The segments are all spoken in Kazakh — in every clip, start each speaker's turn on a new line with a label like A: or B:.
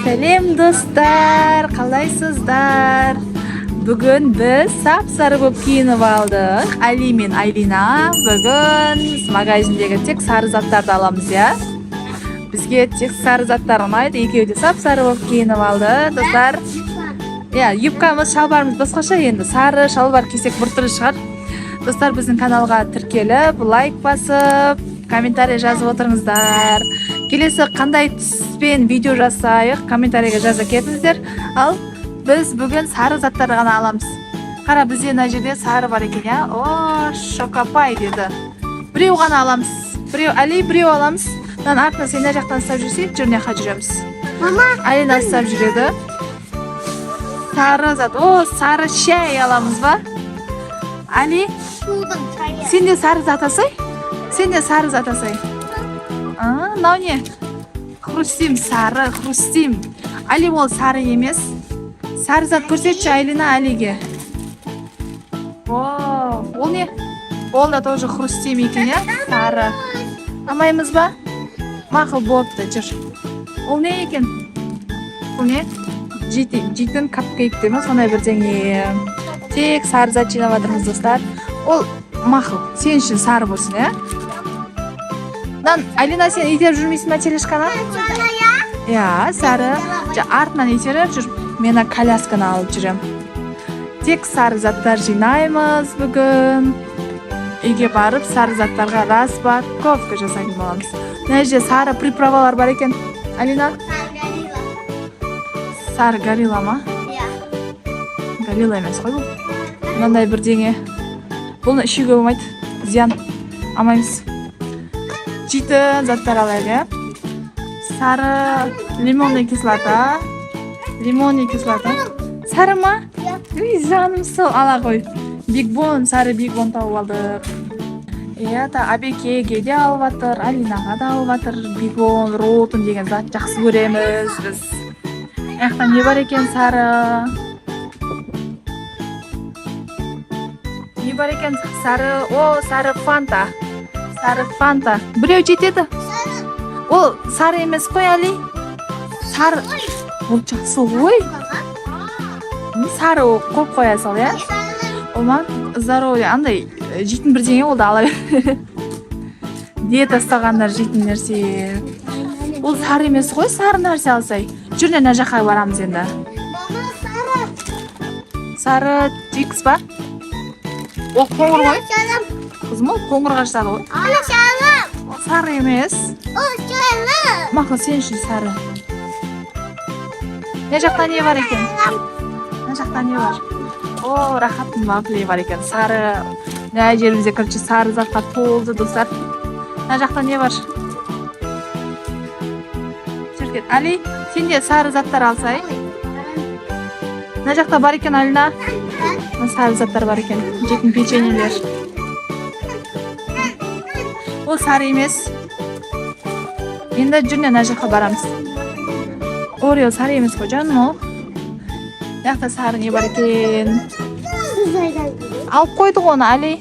A: Сәлем достар, қалайсыздар? Бүгін біз сап-сары болып киініп алдық. Али мен Айлина бүгін магазиндегі тек сары заттарды аламыз, я? Бізге тек сары заттар ұнайды. Екеуі де сап-сары болып киініп алды, достар. Я, юбкамыз, шалбарымыз басқаша, енді сары шалбар кисек біртүрлі шығар. Достар, біздің каналға тіркеліп, лайк басып, комментарий жазып отырыңыздар. Келесі қандай түспен видео жасайық, комментарийге жаза кетіңіздер. Ал біз бүгін сары заттар ғана аламыз. Қара, бізде мына жерде сары бар екен, я? О, шокопай деді. Біреу ғана аламыз. Біреу Али, біреу аламыз. Артына сен мына жақтан ұстап жүрсек, жүрнеқа жүреміз. Алина ұстап жүреді. Сары зат. О, сары шай аламыз ба? Али, сен де сары зат асай? Сен де сары зат асай? Мынау не? Хрустим, сары, хрустим. Али ол сары емес. Сары зат көрсетші Айлина Алиге. О, ол не? Ол да тоже хрустим екен, я? Сары. Амаймыз ба? Мақыл болыпты, жүр. Ол не екен? Ол не? Жейтін капкейк дейміз, сондай бірдеңе. Тек сары зат жинап жатырмыз, достар. Ол мақыл, сен үшін сары болсын, я? Алина, сен итеріп жүрмейсің ма телешканы? Я, сары. Артынан итеріп жүр. Мен колясканы алып жүрем. Тек сары заттар жинаймыз бүгін. Үйге барып, сары заттарға распаковка жасайтын боламыз. Мына жерде сары приправалар бар екен. Алина? Сары горилла ма? Горилла емес қой бұл. Мынандай бірдеңе. Бұны ішуге болмайды. Зиян. Амаймыз. Жейтін заттар алайық. Сары лимонный кислота. Лимонный кислота. Сары ма? Жаным сол, ала қой. Бигбон, сары бигбон тауып алдық. Абекеге де алып атыр, Алинаға да алып атыр. Бигбон, ротун деген зат жақсы көреміз біз. Аяқтан не бар екен сары? Не бар екен сары? О, сары фанта. Сары фанта. Біреу жетеді? Ол сары емес қой, Али? Сары. Ол жақсы ғой. Сары қойып қоя сал, я? Олма, здоровье. Андай жейтін бірдеңе ол да ала бер. Диета ұстағандар жейтін нәрсе. Ол сары емес қой, сары нәрсе алсай. Жүріне мына жаққа барамыз енді. Сары чикс ба? Ол қоңыр ғой? Қызым, ол қоңырға жатады ғой. Ол сары емес. Мақыл, сен үшін сары. Не жақта не бар екен? Не жақта не бар? О, рахаттың маплей бар екен. Сары. Мына жерімізде короче сары затқа толды, достар. Мына жақта не бар? Жүрген. Али, сен де сары заттар алсай. Мына жақта бар екен, Алина? Сары заттар бар екен. Жейтін печеньелер. Ол сары емес. Енді жүріне мына жаққа барамыз. Орео сары емес қой, жаным ол. Яқта сары не бар екен? Алып қойдық оны, Али.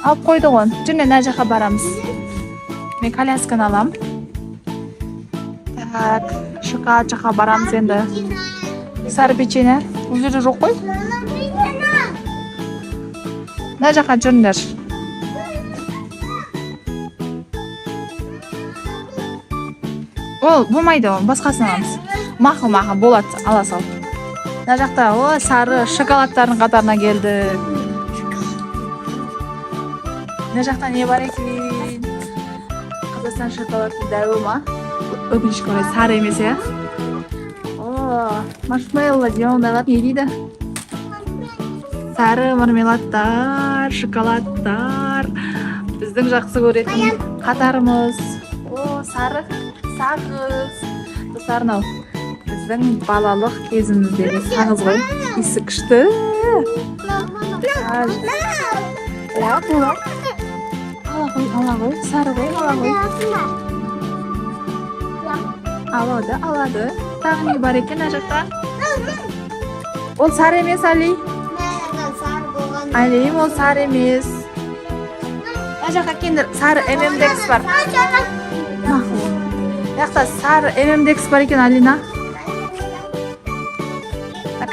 A: Алып қойдық оны. Жүріне мына жаққа барамыз. Мен колясканы алам. Так, шоколад жаққа барамыз енді. Сары печенье. Бұл жерде жоқ қой. Мына жаққа жүріңдер. Ол болмайды, басқасын аламыз. Мақыл, болады, ала сал. Мына жақта о, сары шоколадтардың қатарына келді. Мына жақта не бар екен? Қазақстан шоколадты дәуі ма? Өкінішке орай сары емес, я? О, маршмелло ондайлар не дейді? Сары мармеладтар, шоколадтар. Біздің жақсы көретін қатарымыз. О, сары сағыз. Достар, мынау біздің балалық кезіміздегі сағыз ғой. Иісі күшті. Ала ғой, сары ғой, ала ғой. Алады. Тағы не бар екен, ажақта? Ол сары емес, Али? Али, ол сары емес. Ажаққа кендір, сары MMDX бар. Мақыл. Яқта сары MMDX бар екен, Алина.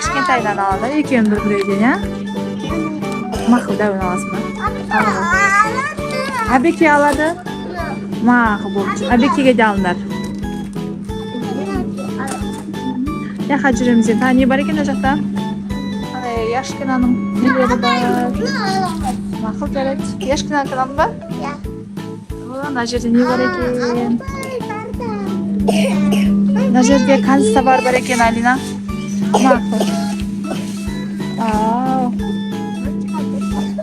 A: Кішкентайдан алады, екеуін бір біреуден, иә? Мақыл, дәуін аласың ба? Әбеке алады? Мақыл болды. Әбекеге де алыңдар. Яқа жүреміз енді. Не бар екен о жақта? Яшкинаның нелері бар. Мақыл жарайды. Яшкинаның каналы ба? Мына жерде не бар екен? Мына жерде канцтовар бар екен, Алина. Мақыл.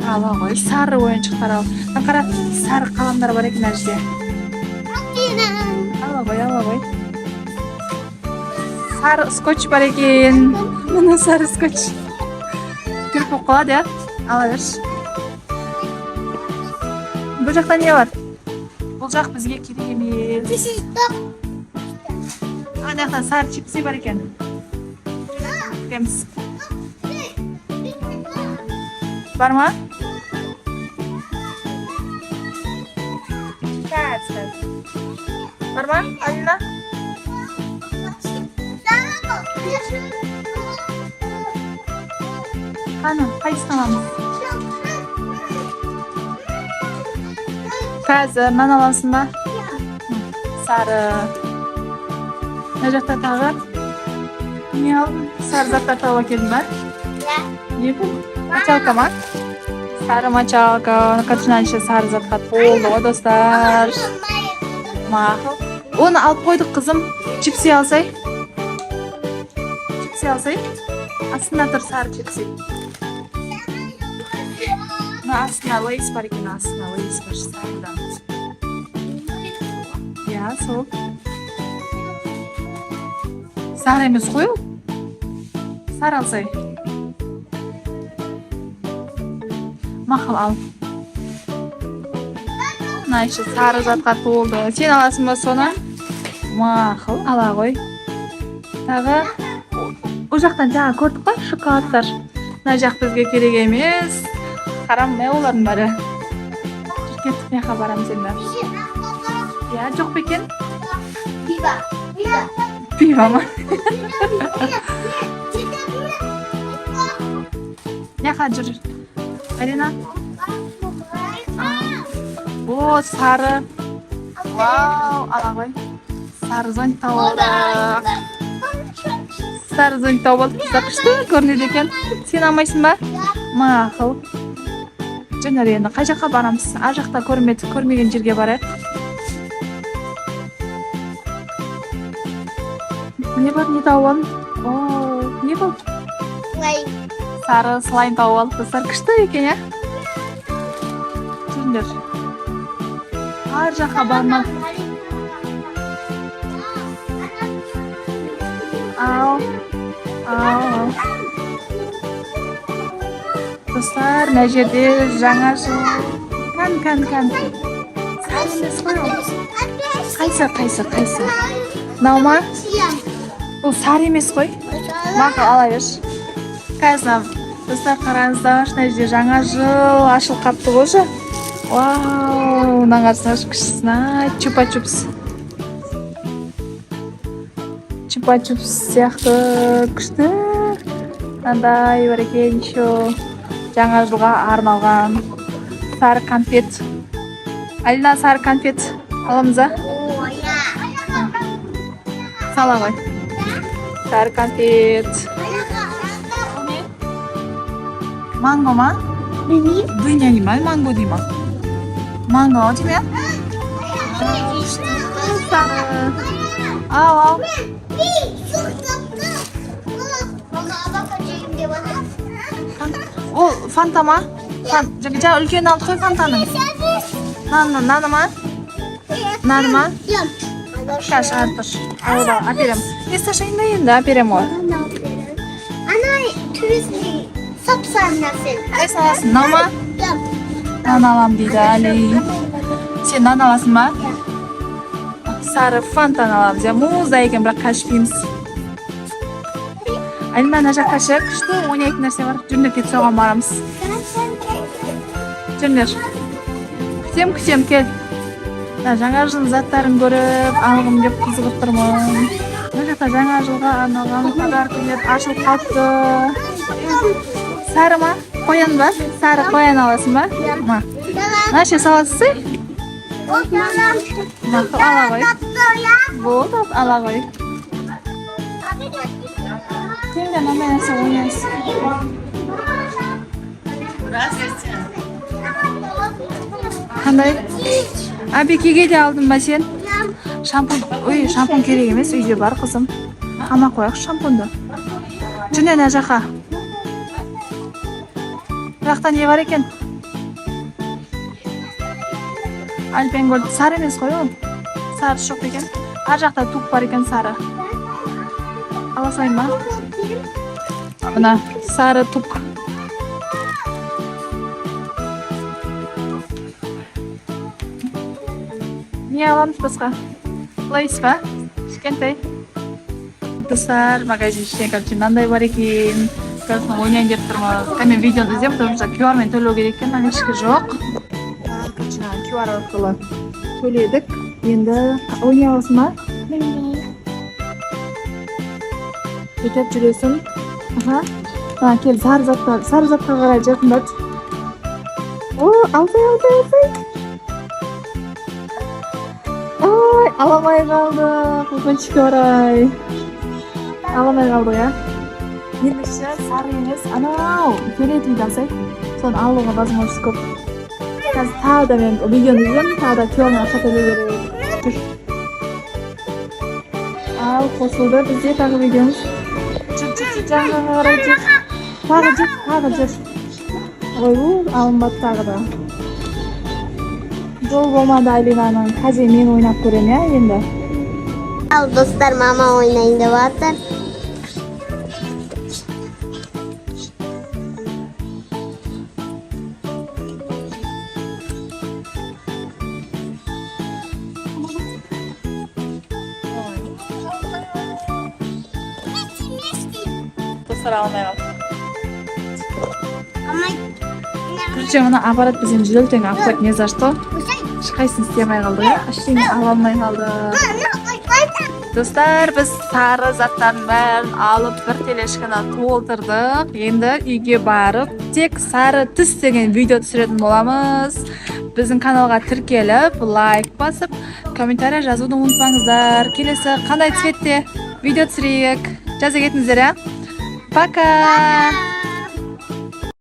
A: Ала ғой, сары ойыншықтар ал. Қара, сары қаламдар бар екен әжде. Ала ғой. Сары скотч бар екен. Мұны сары скотч. Күріп болып қалады, я? Ала берші. Бұл жақта не бар? Бұл жақ бізге керек емес. Ана жақтан сары чипсы бар екен. Көреміз. Бар ма? Бар ма, Алина? Қаны, қайсысын аламыз? Қазір, нан аласың ба? Сары. Мына жақта тағы? Не алдың? Сары заттар тауып әкелдің ба? Не бұл? Мочалка ма? Сары мочалка. Катышынан сары затқа толды ғой, достар. Мақыл. Оны алып қойдық, қызым. Чипсы алсай. Астында тұр сары чипсы. Астына лейс бар екен, астына лейс бар, сарыдан. Я, сол. Сары емес қой? Сары алсай. Мақыл ал. Мына іші сары затқа толды. Сен аласың ба соны? Мақыл, ала ғой. Тағы о жақтан жаңа көрдік қой, шоколадтар. Мына жақ бізге керек емес. Қарам, не олардың бәрі? Кеттік меқа барамыз енді. Я, жоқ па екен? Пива ма? Меқа жүр. Алина? О, сары. Вау, ала ғой. Сары зонт тауып алдық. Сары зонт тауып алдық. Күшті көрінеді екен. Сен алмайсың ба? Мақыл. Жөнер енді, қай жаққа барамыз? Ар жақта көрмеген жерге барайық. Не бар, не тауып алдың? О, не бұл? Сары слайм тауып алдық. Достар, күшті екен, я? Жөнер. Ар жаққа бармақ. Ау. Достар, мына жерде жаңа жыл. Кән. Сары емес қой ол. Қайсы? Мынау ма? Бұл сары емес қой. Мақыл, ала берші. Қазір, достар, қараңыздар, мына жерде жаңа жыл ашылып қапты ғой. Вау, мына қарасаңыз күштісін, чупа-чупс. Чупа-чупс сияқты күшті. Мынандай бар екен, еще жаңа жылға арналған сары конфет. Алина, сары конфет аламыз ба? Сала ғой. Сары конфет. Манго ма? Дыня не ма? Манго дей ма? Манго değil mi? Sары. Al. Ол фанта ма? Жаңа үлкен алды қой фантаның. Наны ма? Наны ма? Қазір артыр. Алда, әперем. Не сташайында енді, әперем ол.
B: Ана түрісіне сап-сары нәрсе.
A: Қайсы аласың? Нан ма? Нан алам дейді, Али. Сен нан аласың ба? Сары фантаны аламыз. Музда екен, бірақ қашпейміз. Алина, ана жаққа шық. Күшті ойнайтын нәрсе бар. Жүрдер кет соған барамыз. Жүрдер. Күтем, кел. Жаңа жыл заттарын көріп, алғым деп қызығып тұрмын. Мына жақта жаңа жылға арналған подаркалар ашылып қалыпты. Сары ма? Қоян ба? Сары қоян аласың ба? Ма. Наша саласыз? Мақтап ала ғой. Болды, ала ғой. Сен де мынандай нәрсе ойнайсың. Қандай? Абекеге де алдың ба сен? Шампунь. Ой, шампунь керек емес, үйде бар қызым. Ама қояқшы шампуньды. Жүне мына жаққа. Жақта не бар екен? Альпенгольд сары емес қой ол. Сары жоқ екен. Ар жақта туп бар екен сары. Ала салайын ба? Мына сары туп. Не аламыз басқа? Лайс ба? Кішкентай. Достар, магазин ішіне короче мынандай бар екен. Қазір ойнайын деп тұрмыз. Мен видеоны іздеп, потому что QR-мен төлеу керек екен, ана ешкі жоқ. QR арқылы төледік. Енді ойнай аласың ба? Бүйтіп жүресің. Кел, сары затқа қарай жақындат. О, алсай. Ой, аламай қалдық. Өкінішке орай. Аламай қалдық, я? Ендікші сары емес. Анау, келет үйді алсай. Соны алуға возможность көп. Қазір тағы да мен видеоны іздем, тағы да QR-мен ақша төлеу керек. Ал, қосылды бізде тағы видеомыз. Жүр, жаңға қарай жүр. Тағы жүр. Ой, алынбады тағы да. Жол болмады Айлинаның. Қазір мен ойнап көрем, я, енді.
B: Ал достар, мама ойнайын деп жатыр.
A: Достар алмай қалды. Короче, мына аппарат бізден жүлтең ақпайт не за что? Ешқайсын істемей қалды, я? Ештеңе ала алмай қалды. Достар, біз сары заттардың бәрін алып бір телешканы толтырдық. Енді үйге барып, тек сары түс деген видео түсіретін боламыз. Біздің каналға тіркеліп, лайк басып, комментария жазуды ұмытпаңыздар. Келесі қандай цветте видео түсірейік? Жаза кетіңіздер, я? Пока!